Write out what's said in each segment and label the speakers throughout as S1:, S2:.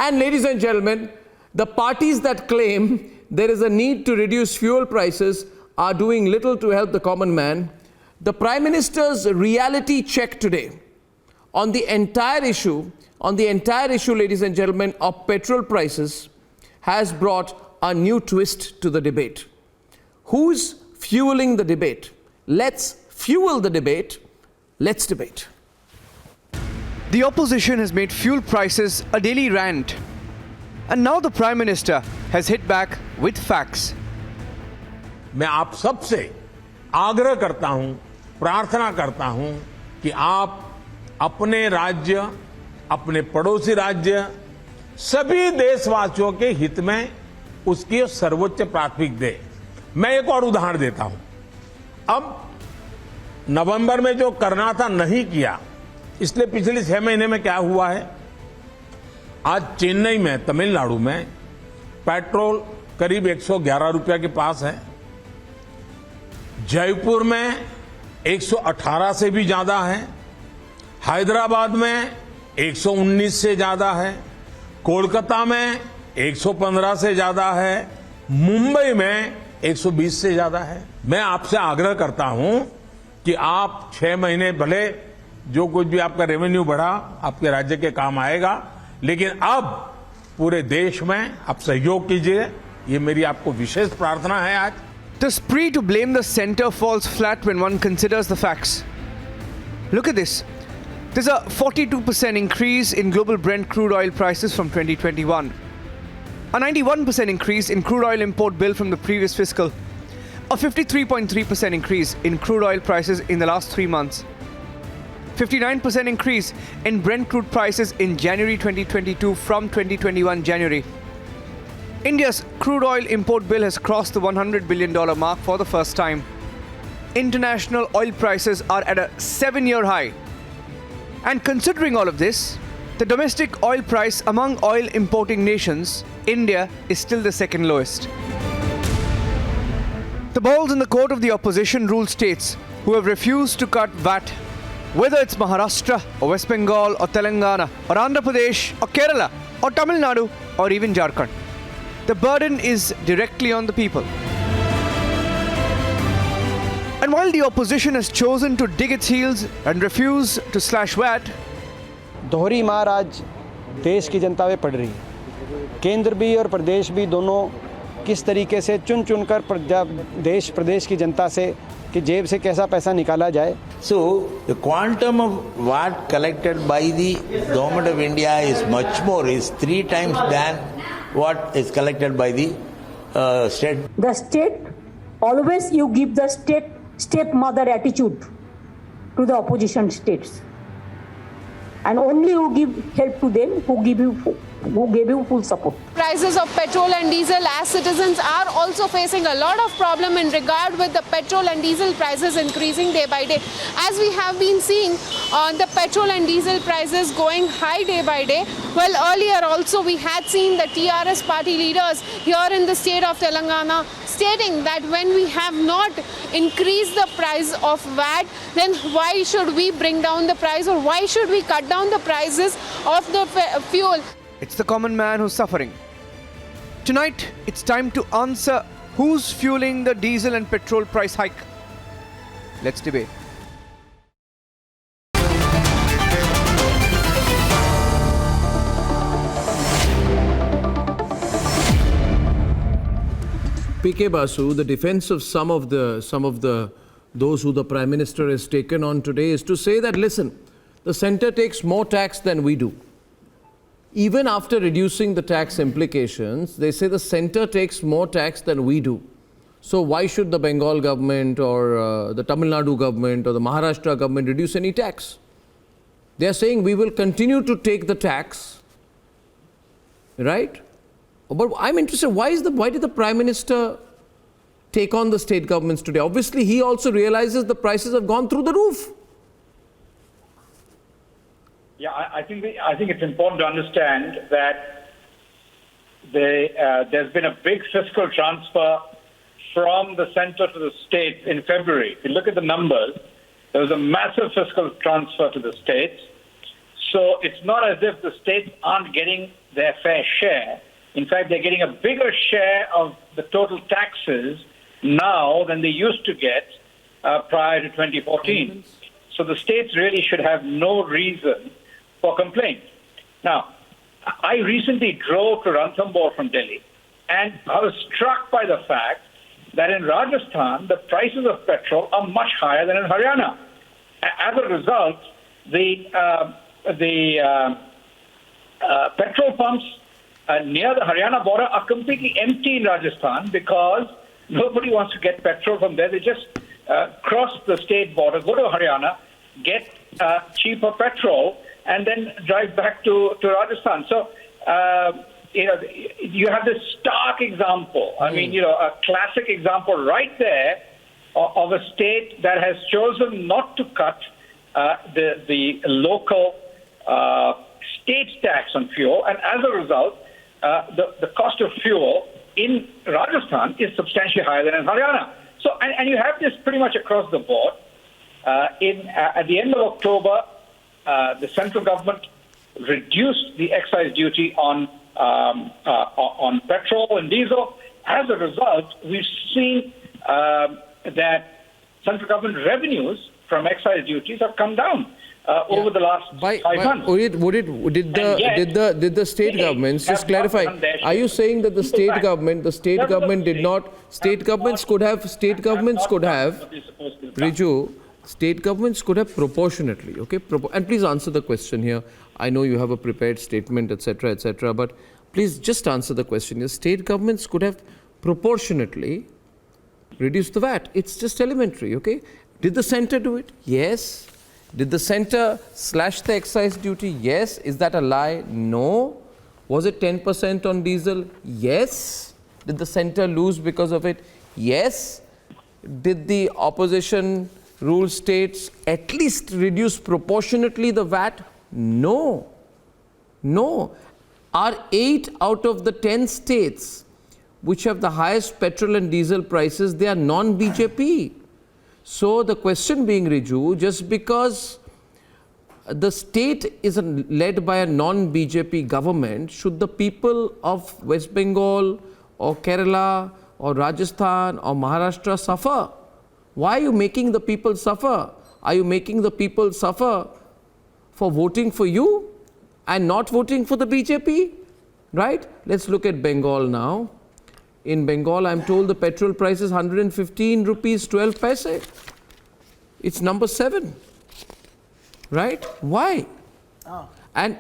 S1: And ladies and gentlemen, the parties that claim there is a need to reduce fuel prices are doing little to help the common man. The Prime Minister's reality check today on the entire issue, ladies and gentlemen, of petrol prices has brought a new twist to the debate. Who's fueling the debate? Let's fuel the debate. Let's debate.
S2: The opposition has made fuel prices a daily rant. And now the Prime Minister has hit back with facts.
S3: मैं आप सबसे आग्रह करता हूं, प्रार्थना करता हूं कि आप अपने राज्य, अपने पड़ोसी राज्य, सभी देशवासियों के हित में उसकी सर्वोच्च प्राथमिकता दे। मैं एक और उदाहरण देता हूं। अब नवंबर में जो करना था नहीं किया, इसलिए पिछले 6 महीने में क्या हुआ है? आज चेन्नई में, तमिलनाडु में पेट्रोल करीब 111 रुपया के पास है। जयपुर में 118 से भी ज्यादा है। हैदराबाद में 119 से ज्यादा है। कोलकाता में 115 से ज्यादा है। मुंबई में 120 से ज्यादा है। मैं आपसे आग्रह करता हूं कि आप 6 महीने भले जो कुछ भी आपका रेवेन्यू बढ़ा आपके राज्य के काम आएगा, लेकिन अब पूरे देश में आप सहयोग कीजिए। ये मेरी आपको विशेष प्रार्थना है आज।
S2: The spree to blame the centre falls flat when one considers the facts. Look at this. There's a 42% increase in global Brent crude oil prices from 2021. A 91% increase in crude oil import bill from the previous fiscal. A 53.3% increase in crude oil prices in the last 3 months. 59% increase in Brent crude prices in January 2022 from 2021 January. India's crude oil import bill has crossed the $100 billion mark for the first time. International oil prices are at a 7-year high. And considering all of this, the domestic oil price among oil importing nations, India is still the second lowest. The ball's in the court of the opposition ruled states who have refused to cut VAT, whether it's Maharashtra or West Bengal or Telangana or Andhra Pradesh or Kerala or Tamil Nadu or even Jharkhand. The burden is directly on the people. And while the opposition has chosen to dig its heels and refuse to slash VAT,
S4: दोहरी मार आज देश की जनता पे पड़ रही है। केंद्र भी और प्रदेश भी दोनों किस तरीके से चुन चुनकर देश प्रदेश की जनता से कि जेब से कैसा पैसा निकाला जाए।
S5: So the quantum of VAT collected by the government of India is much more, is 3 times than what is collected by the state.
S6: The state, always you give the state stepmother attitude to the opposition states, and only you give help to them who gave you full support.
S7: Prices of petrol and diesel, as citizens are also facing a lot of problem in regard with the petrol and diesel prices increasing day by day. As we have been seeing the petrol and diesel prices going high day by day. Well, earlier also we had seen the TRS party leaders here in the state of Telangana stating that when we have not increased the price of VAT, then why should we bring down the price, or why should we cut down the prices of the fuel?
S2: it's the common man who's suffering. Tonight, it's time to answer who's fueling the diesel and petrol price hike. Let's debate.
S1: PK Basu, the defense of some of those who the Prime Minister has taken on today is to say that, listen, the centre takes more tax than we do. Even after reducing the tax implications, they say the centre takes more tax than we do. So why should the Bengal government or the Tamil Nadu government or the Maharashtra government reduce any tax? They are saying we will continue to take the tax, right? But I'm interested, why did the Prime Minister take on the state governments today? Obviously, he also realizes the prices have gone through the roof.
S8: Yeah, I think it's important to understand that there's been a big fiscal transfer from the center to the states in February. If you look at the numbers, there was a massive fiscal transfer to the states. So it's not as if the states aren't getting their fair share. In fact, they're getting a bigger share of the total taxes now than they used to get prior to 2014. So the states really should have no reason for complaint. Now, I recently drove to Ranthambore from Delhi, and I was struck by the fact that in Rajasthan, the prices of petrol are much higher than in Haryana. As a result, the petrol pumps near the Haryana border are completely empty in Rajasthan because nobody wants to get petrol from there. They just cross the state border, go to Haryana, get cheaper petrol, and then drive back to Rajasthan. So, you have this stark example. I mean, a classic example right there of a state that has chosen not to cut the local state tax on fuel, and as a result, the cost of fuel in Rajasthan is substantially higher than in Haryana. So, and you have this pretty much across the board. At the end of October, the central government reduced the excise duty on petrol and diesel. As a result, we've seen that central government revenues from excise duties have come down over the last 5 months.
S1: Did the state governments, just clarify, are you saying that the state government did not, state governments could have, Riju, state governments could have proportionately, okay? And please answer the question here. I know you have a prepared statement, etc., but please just answer the question here. State governments could have proportionately reduced the VAT. It's just elementary, okay? Did the centre do it? Yes. Did the centre slash the excise duty? Yes. Is that a lie? No. Was it 10% on diesel? Yes. Did the centre lose because of it? Yes. Did the opposition rule states at least reduce proportionately the VAT? No. No. Are 8 out of the 10 states which have the highest petrol and diesel prices, they are non-BJP. So the question being, Riju, just because the state is led by a non-BJP government, should the people of West Bengal or Kerala or Rajasthan or Maharashtra suffer? Why are you making the people suffer? Are you making the people suffer for voting for you and not voting for the BJP? Right? Let's look at Bengal now. In Bengal, I'm told the petrol price is 115 rupees 12 paise. It's number 7. Right? Why?
S9: Oh.
S1: And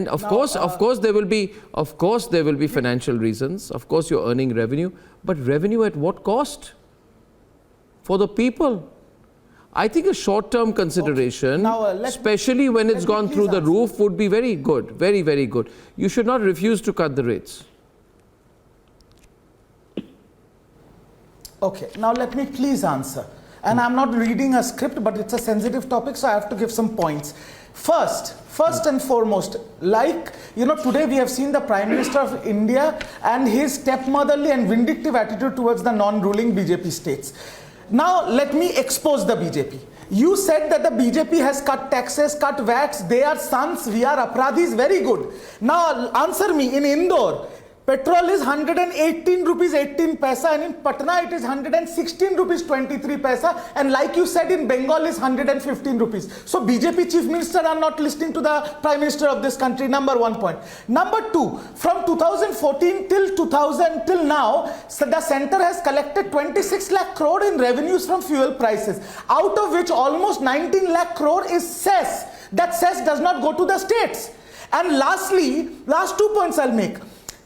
S1: of course there will be financial reasons. Of course you're earning revenue, but revenue at what cost? For the people. I think a short-term consideration, especially when it's gone through the roof, would be very good, very, very good. You should not refuse to cut the rates.
S9: Okay, now let me please answer. And I'm not reading a script, but it's a sensitive topic, so I have to give some points. First and foremost, today we have seen the Prime Minister of India and his stepmotherly and vindictive attitude towards the non-ruling BJP states. Now, let me expose the BJP. You said that the BJP has cut taxes, cut VATs, they are sons, we are apradhis, very good. Now, answer me, in Indore, petrol is 118 rupees 18 paisa, and in Patna it is 116 rupees 23 paisa, and like you said, in Bengal is 115 rupees. So BJP Chief Minister are not listening to the Prime Minister of this country, number 1 point. Number 2, from 2014 till now, so the centre has collected 26 lakh crore in revenues from fuel prices, out of which almost 19 lakh crore is cess. That cess does not go to the states. And lastly, last 2 points I'll make.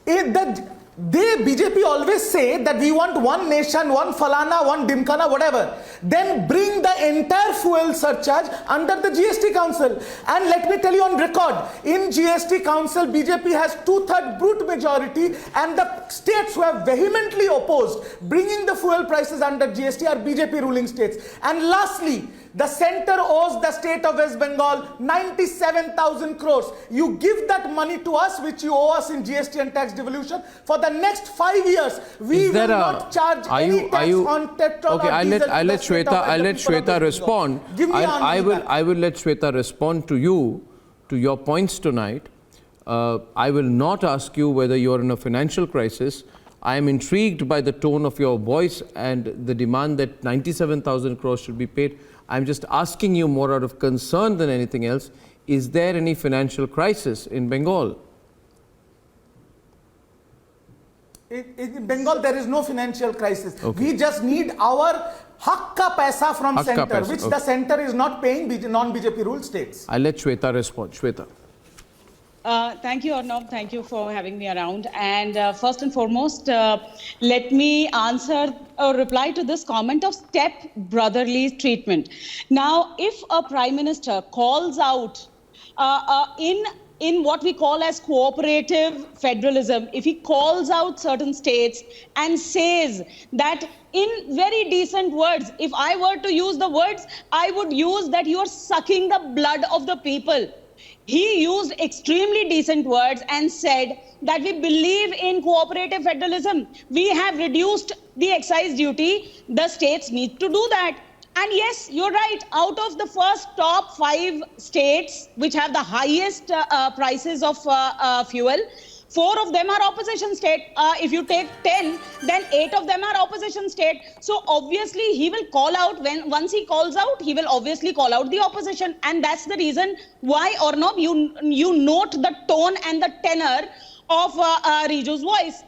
S9: BJP always say that we want one nation, one falana, one dimkana, whatever. Then bring the entire fuel surcharge under the GST Council. And let me tell you on record, in GST Council, BJP has 2/3 brute majority, and the states who have vehemently opposed bringing the fuel prices under GST are BJP ruling states. And lastly, the centre owes the state of West Bengal 97,000 crores. You give that money to us, which you owe us in GST and tax devolution. For the next 5 years, we will not charge any tax on petrol or diesel.
S1: I'll let Shweta respond.
S9: Give me
S1: I will let Shweta respond to you, to your points tonight. I will not ask you whether you are in a financial crisis. I am intrigued by the tone of your voice and the demand that 97,000 crores should be paid. I'm just asking you more out of concern than anything else. Is there any financial crisis in Bengal?
S9: In Bengal, there is no financial crisis.
S1: Okay.
S9: We just need our hak ka paisa from
S1: Hak ka
S9: center,
S1: paisa,
S9: which
S1: okay.
S9: the center is not paying non-BJP ruled states.
S1: I'll let Shweta respond. Shweta.
S10: Thank you, Arnab. Thank you for having me around. And first and foremost, let me answer or reply to this comment of step brotherly treatment. Now, if a prime minister calls out in what we call as cooperative federalism, if he calls out certain states and says that in very decent words, if I were to use the words, I would use that you are sucking the blood of the people. He used extremely decent words and said that we believe in cooperative federalism. We have reduced the excise duty. The states need to do that. And yes, you're right. Out of the first top 5 states which have the highest prices of fuel, 4 of them are opposition state. If you take 10, then 8 of them are opposition state. So obviously he will call out, once he calls out, he will obviously call out the opposition. And that's the reason why, Arnab, you note the tone and the tenor of Riju's voice.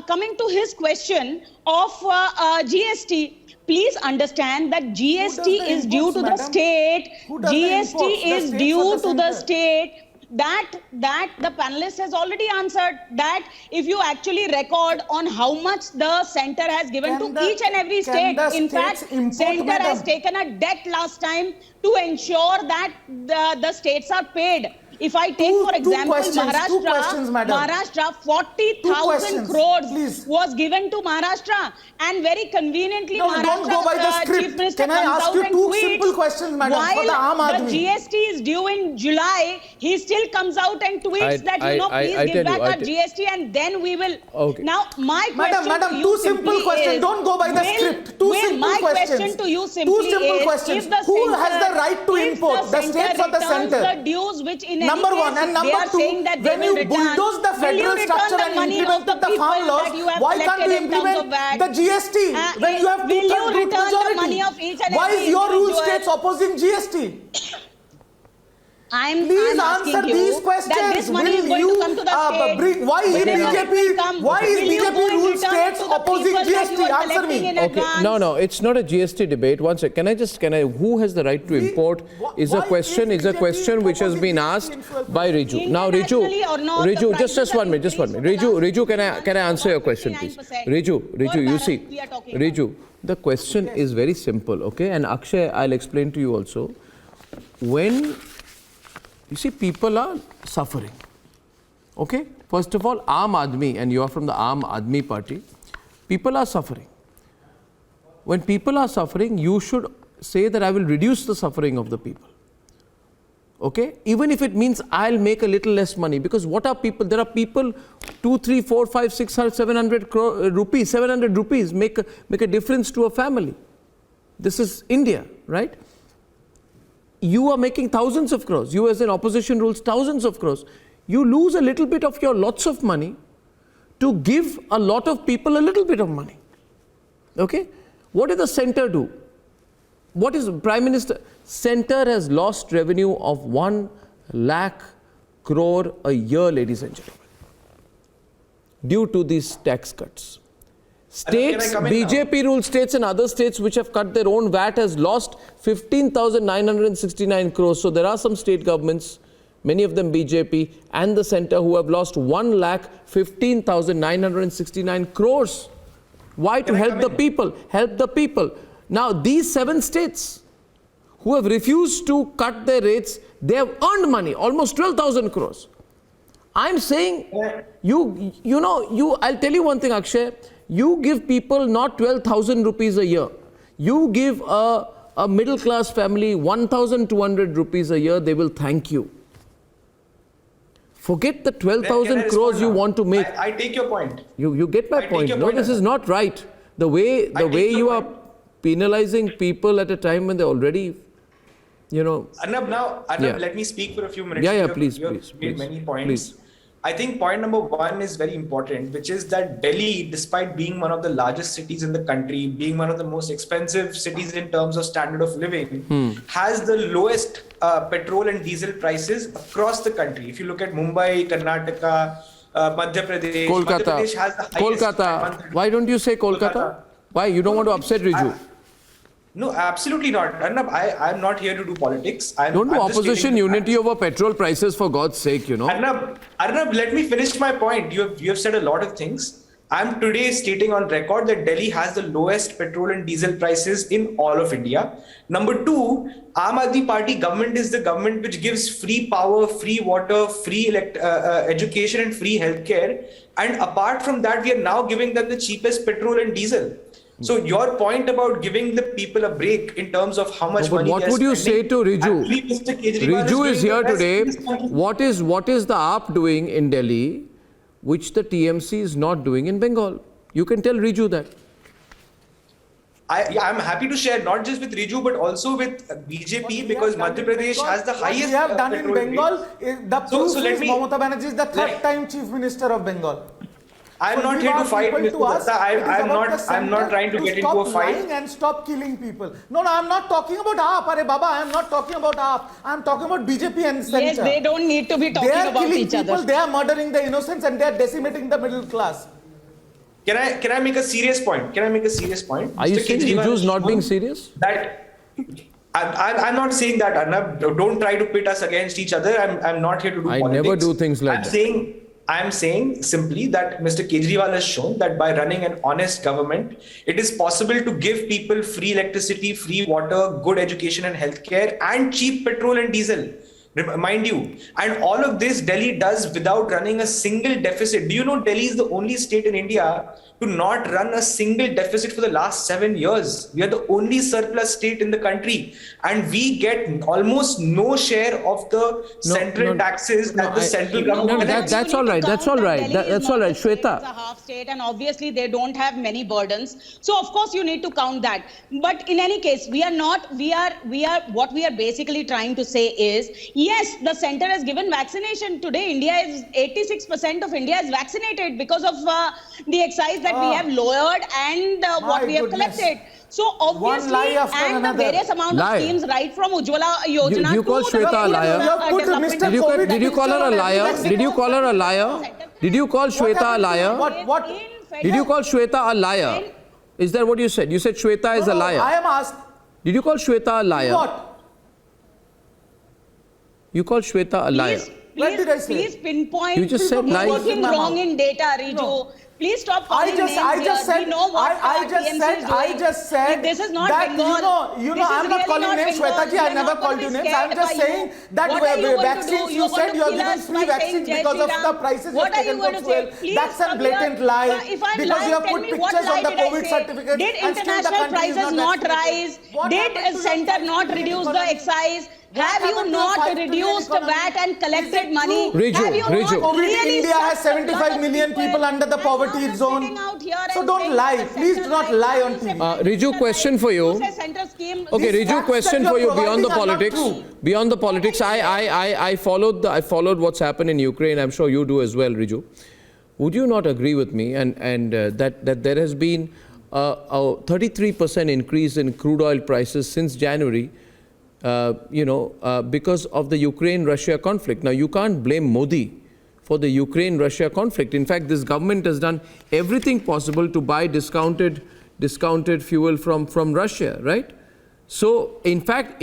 S10: Coming to his question of GST, please understand that GST is due to the state. GST is due to the state. That the panelist has already answered, that if you actually record on how much the center has given to each and every state, in fact, center has taken a debt last time to ensure that the states are paid. If I take, for example, Maharashtra, 40,000 crores was given to Maharashtra, and very conveniently, Maharashtra Chief Minister comes out and tweets, while the GST is due in July, he still comes out and tweets that, please give back our GST and then we will.
S1: Okay.
S10: Now, my question
S9: Madam,
S10: to you
S9: two simple
S10: simply
S9: questions.
S10: is,
S9: Don't go by the script. Two simple questions.
S10: My question to you simply
S9: two simple
S10: is,
S9: questions.
S10: if the
S9: Who
S10: center,
S9: has the right to import? The states or the center?
S10: The dues which in
S9: Number
S10: any
S9: one.
S10: case,
S9: And number
S10: they are
S9: two,
S10: saying that
S9: when
S10: they
S9: you
S10: will return,
S9: bulldoze the federal structure and implemented the farm laws, why can't you implement the GST when you have two-thirds group majority? Why is your rule states opposing GST?
S10: I'm
S9: Please
S10: asking
S9: answer
S10: you
S9: these questions.
S10: that this money is going to come to the state.
S9: Why is BJP rule states opposing GST? Answer me.
S1: Okay. No, it's not a GST debate. One second. Who has the right to import is a question which has been asked by Riju. Now, Riju, just 1 minute. Riju, can I answer your question, please? Riju, you see, Riju, the question is very simple, okay? And Akshay, I'll explain to you also. When you see, people are suffering. Okay? First of all, Aam Aadmi, and you are from the Aam Aadmi party, people are suffering. When people are suffering, you should say that I will reduce the suffering of the people. Okay? Even if it means I'll make a little less money. Because what are people? There are people 2, 3, 4, 5, 600, 700 rupees, 700 rupees make a difference to a family. This is India, right? You are making thousands of crores. You as an opposition rules thousands of crores. You lose a little bit of your lots of money to give a lot of people a little bit of money. Okay? What did the center do? What is Prime Minister? Center has lost revenue of 1 lakh crore a year, ladies and gentlemen, due to these tax cuts. States, BJP ruled states and other states which have cut their own VAT has lost 15,969 crores. So there are some state governments, many of them BJP and the center, who have lost 1,15,969 crores. Why? To help the people. Help the people. Now these 7 states who have refused to cut their rates, they have earned money, almost 12,000 crores. I'm saying, I'll tell you one thing, Akshay. You give people not 12,000 rupees a year. You give a middle class family 1,200 rupees a year, they will thank you. Forget the 12,000 crores you want to make.
S11: I take your point.
S1: You get my point. No, this is not right. The way you are penalizing people at a time when they're already you know.
S11: Arnab,
S1: Yeah.
S11: let me speak for a few minutes.
S1: Yeah,
S11: You have-
S1: please,
S11: you have
S1: please,
S11: made
S1: please,
S11: many points.
S1: please.
S11: I think point number one is very important, which is that Delhi, despite being one of the largest cities in the country, being one of the most expensive cities in terms of standard of living, has the lowest petrol and diesel prices across the country. If you look at Mumbai, Karnataka, Madhya Pradesh, Madhya
S1: Kolkata.
S11: Pradesh has the highest.
S1: Kolkata. Why don't you say Kolkata? Why? You don't want to upset Riju?
S11: No, absolutely not. Arnab, I'm not here to do politics.
S1: Don't do
S11: I'm just
S1: opposition
S11: stating the
S1: unity
S11: facts.
S1: over petrol prices, for God's sake, you know.
S11: Arnab, let me finish my point. You have said a lot of things. I'm today stating on record that Delhi has the lowest petrol and diesel prices in all of India. Number two, Aam Aadmi Party government is the government which gives free power, free water, free education and free healthcare. And apart from that, we are now giving them the cheapest petrol and diesel. So your point about giving the people a break in terms of how much
S1: No, but
S11: money
S1: what
S11: they're
S1: would you
S11: spending,
S1: say to Riju?
S11: actually, Mr. Kejriwal
S1: Riju is
S11: doing
S1: here
S11: the best
S1: today.
S11: in this country.
S1: What is the AAP doing in Delhi, which the TMC is not doing in Bengal? You can tell Riju that.
S11: I'm happy to share not just with Riju but also with BJP because Madhya Pradesh has the highest.
S9: What we have done in
S11: petrol
S9: Bengal,
S11: rate.
S9: the
S11: So
S9: proof
S11: let
S9: is
S11: me-
S9: Mamata Banerjee is the third time Chief Minister of Bengal.
S11: I'm
S9: So
S11: not
S9: we
S11: here to
S9: want
S11: fight,
S9: people
S11: Mr.
S9: to us,
S11: Datta.
S9: it is
S11: I'm
S9: about the
S11: not. I'm not
S9: center
S11: trying to get into a
S9: stop
S11: fight.
S9: lying and stop killing people. No, I'm not talking about AAP. Arey Baba, I'm not talking about AAP. I'm talking about BJP and center.
S10: Yes, they don't need to be
S9: They
S10: talking
S9: are
S10: about
S9: killing
S10: each
S9: people,
S10: other.
S9: they are murdering the innocents and they are decimating the middle class.
S11: Can I make a serious point? Can I make a serious point?
S1: Are you
S11: Mr.
S1: saying
S11: Kejriwal
S1: Riju is
S11: has
S1: not being
S11: shown
S1: serious?
S11: That I'm not saying that, Arnab. Don't try to pit us against each other. I'm not here to do
S1: I
S11: politics.
S1: never do things like that.
S11: I'm saying simply that Mr. Kejriwal has shown that by running an honest government, it is possible to give people free electricity, free water, good education and healthcare, and cheap petrol and diesel. Mind you, and all of this Delhi does without running a single deficit. Do you know Delhi is the only state in India to not run a single deficit for the last 7 years? We are the only surplus state in the country, and we get almost no share of the central taxes that the central government collects.
S1: That's all right. That's all right. That's all right, Shweta.
S10: It's a half state, and obviously they don't have many burdens. So of course you need to count that. But in any case, we are not. We are. What we are basically trying to say is, yes, the center has given vaccination. Today, India is 86% of India is vaccinated because of the excise that we have lowered and what we have
S9: goodness.
S10: collected. So obviously,
S9: lie after
S10: and
S9: another.
S10: the various amount
S1: Lie.
S10: of schemes, right from Ujjwala Yojana
S1: You call
S10: to the
S1: Shweta a
S10: various,
S1: liar?
S9: You have put
S10: development
S9: Mr.
S1: Did you,
S9: COVID
S1: did you call her a liar? Did you call her a liar? Did you call Shweta a liar?
S9: What?
S1: Did you call Shweta a liar? Is that what you said? You said Shweta is a
S9: I
S1: liar.
S9: am asked,
S1: Did you call Shweta a liar?
S9: what?
S1: You called Shweta a liar.
S9: What did I say?
S10: Please pinpoint
S1: You just said lies.
S10: working
S9: No, no.
S10: wrong in data, Riju.
S9: No.
S10: Please stop calling
S9: I just
S10: names
S9: said,
S10: here. We know what
S9: I just said
S10: this is not
S9: that
S10: Bengal.
S9: you know,
S10: This is
S9: I'm not
S10: really
S9: calling
S10: not
S9: names,
S10: Bengal.
S9: Shweta ji,
S10: We
S9: I
S10: are
S9: never
S10: not
S9: called
S10: going
S9: you
S10: to be
S9: names. I'm
S10: scared
S9: just
S10: by
S9: saying
S10: you.
S9: that
S10: What are you going to
S9: vaccines,
S10: do?
S9: you
S10: You're
S9: said
S10: going
S9: you are
S10: to kill
S9: giving
S10: us
S9: free
S10: by saying
S9: vaccines
S10: Jai
S9: because
S10: Shri
S9: of
S10: Ram.
S9: the prices
S10: What
S9: you've
S10: are you
S9: taken
S10: going
S9: from
S10: to say?
S9: fuel.
S10: Please
S9: That's a
S10: come
S9: blatant
S10: here.
S9: lie
S10: If I'm
S9: because you
S10: lying,
S9: have
S10: tell
S9: put
S10: me what
S9: pictures
S10: lie
S9: of the
S10: did I
S9: COVID
S10: say?
S9: certificates
S10: Did
S9: and still the
S10: international
S9: country is
S10: prices
S9: not
S10: not
S9: vaccinated.
S10: rise?
S9: What
S10: Did
S9: happened to your
S10: center
S9: fight
S10: not
S9: to the
S10: reduce the
S9: economy?
S10: excise?
S9: What
S10: Have you
S9: happened to your
S10: not
S9: fight to the
S10: reduced
S9: economy?
S10: VAT and
S9: Is
S10: collected
S9: it
S10: money?
S9: true?
S1: Riju,
S10: Have you
S1: Riju.
S10: not
S9: COVID in
S10: really
S9: India has
S10: stopped a lot
S9: 75
S10: of
S9: million people under the
S10: And now
S9: poverty
S10: you're
S9: zone.
S10: sitting out here
S9: So
S10: and
S9: don't
S10: saying
S9: lie.
S10: that the
S9: Please
S10: center
S9: do not
S10: lies.
S9: lie on
S10: You
S9: TV.
S10: said
S1: Riju,
S10: center
S1: question
S10: lies.
S1: for you.
S10: You said center scheme.
S1: Okay,
S9: These
S1: Riju,
S9: facts
S1: question
S9: that
S1: for you
S9: you're
S1: beyond the
S9: providing are not
S1: politics.
S9: true.
S1: Beyond the politics, I followed what's happened in Ukraine. I'm sure you do as well, Riju. Would you not agree with me and that there has been a 33% increase in crude oil prices since January, because of the Ukraine-Russia conflict? Now, you can't blame Modi for the Ukraine-Russia conflict. In fact, this government has done everything possible to buy discounted fuel from Russia, right? So, in fact,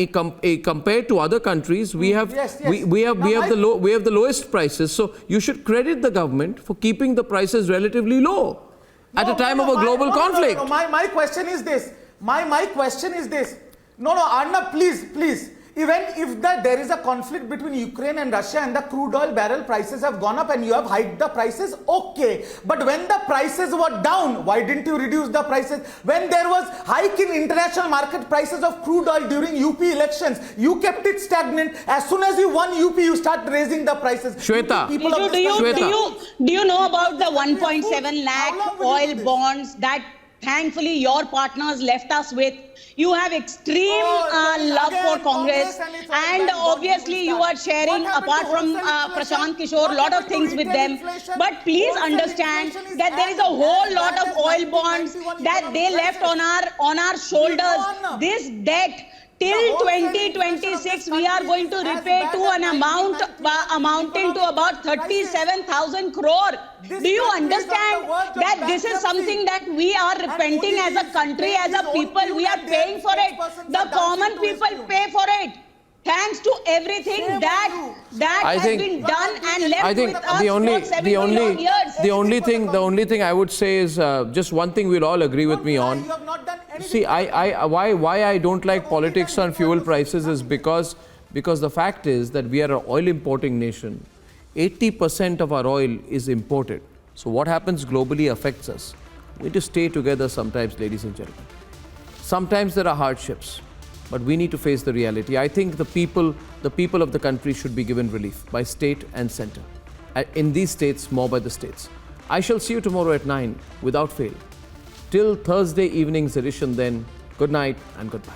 S1: compared to other countries, we have
S9: Yes.
S1: we have the lowest prices. So, you should credit the government for keeping the prices relatively low at a time of a global conflict.
S9: My question is this. My question is this. No, Arnab, please. Even if there is a conflict between Ukraine and Russia and the crude oil barrel prices have gone up and you have hiked the prices, okay. But when the prices were down, why didn't you reduce the prices? When there was hike in international market prices of crude oil during UP elections, you kept it stagnant. As soon as you won UP, you start raising the prices.
S1: Shweta.
S9: People of
S10: Do
S9: this country-
S10: you know about the 1.7 lakh
S9: How long will you do
S10: oil
S9: this?
S10: bonds that thankfully your partners left us with. You have extreme love for Congress, and obviously you are sharing, apart from Prashant Kishore, a lot of things with them. But please understand that there is a whole lot of oil bonds that they left on our shoulders. This debt till 2026 we are going to repay to an amount amounting to about 37,000 crore. Do you understand that this is something that we are repenting as a country, as a people? We are paying for it. The common people pay for it. Thanks to everything that has been done and left with us for 70 years.
S1: The only thing I would say is just one thing we'll all agree with me on. See, why I don't like politics on fuel prices is because the fact is that we are an oil importing nation. 80% of our oil is imported. So what happens globally affects us. We need to stay together sometimes, ladies and gentlemen. Sometimes there are hardships, but we need to face the reality. I think the people of the country should be given relief by state and center. In these states, more by the states. I shall see you tomorrow at 9 without fail. Till Thursday evening's edition then, good night and goodbye.